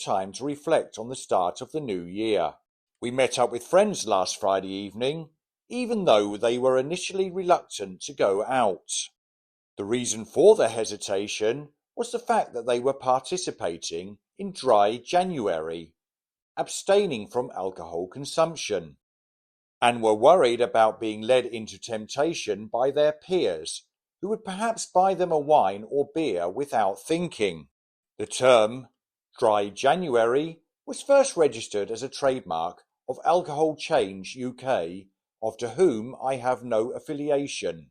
Time to reflect on the start of the new year. We met up with friends last Friday evening, even though they were initially reluctant to go out. The reason for their hesitation was the fact that they were participating in Dry January, abstaining from alcohol consumption, and were worried about being led into temptation by their peers, who would perhaps buy them a wine or beer without thinking. The term Dry January was first registered as a trademark of Alcohol Change UK, of to whom I have no affiliation.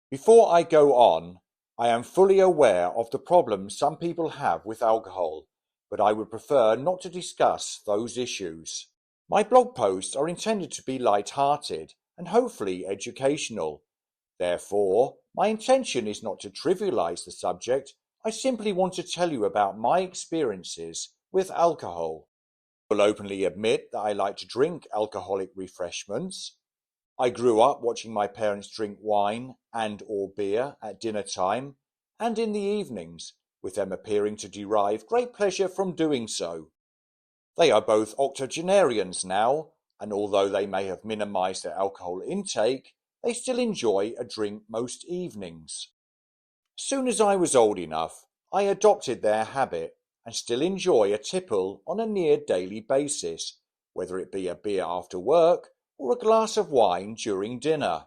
Before I go on, I am fully aware of the problems some people have with alcohol, but I would prefer not to discuss those issues. My blog posts are intended to be light-hearted and hopefully educational. Therefore, my intention is not to trivialize the subject. I simply want to tell you about my experiences with alcohol. I will openly admit that I like to drink alcoholic refreshments. I grew up watching my parents drink wine and or beer at dinner time and in the evenings, with them appearing to derive great pleasure from doing so. They are both octogenarians now, and although they may have minimized their alcohol intake, they still enjoy a drink most evenings. Soon as I was old enough, I adopted their habit and still enjoy a tipple on a near daily basis, whether it be a beer after work or a glass of wine during dinner.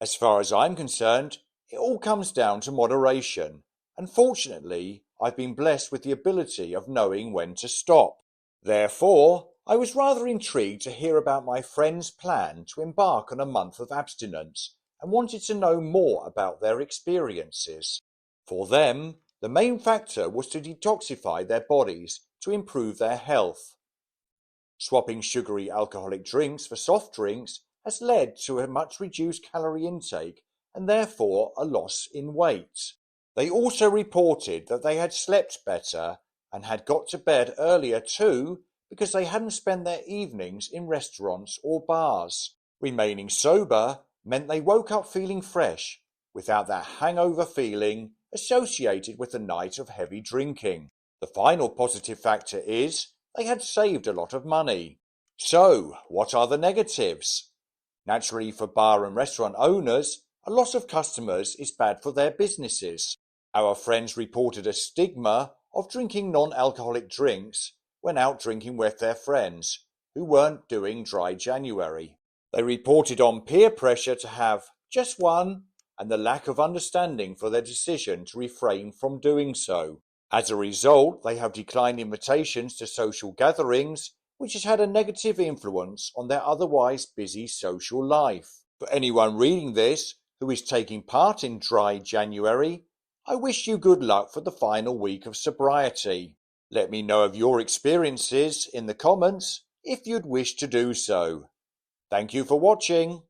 As far as I'm concerned, it all comes down to moderation, and fortunately, I've been blessed with the ability of knowing when to stop. Therefore, I was rather intrigued to hear about my friend's plan to embark on a month of abstinence and wanted to know more about their experiences. For them, the main factor was to detoxify their bodies to improve their health. Swapping sugary alcoholic drinks for soft drinks has led to a much reduced calorie intake and therefore a loss in weight. They also reported that they had slept better and had got to bed earlier too because they hadn't spent their evenings in restaurants or bars. Remaining sober meant they woke up feeling fresh, without that hangover feeling associated with a night of heavy drinking. The final positive factor is they had saved a lot of money. So, what are the negatives? Naturally, for bar and restaurant owners, a loss of customers is bad for their businesses. Our friends reported a stigma of drinking non-alcoholic drinks when out drinking with their friends, who weren't doing Dry January. They reported on peer pressure to have just one, and the lack of understanding for their decision to refrain from doing so. As a result, they have declined invitations to social gatherings, which has had a negative influence on their otherwise busy social life. For anyone reading this who is taking part in Dry January, I wish you good luck for the final week of sobriety. Let me know of your experiences in the comments if you'd wish to do so. Thank you for watching.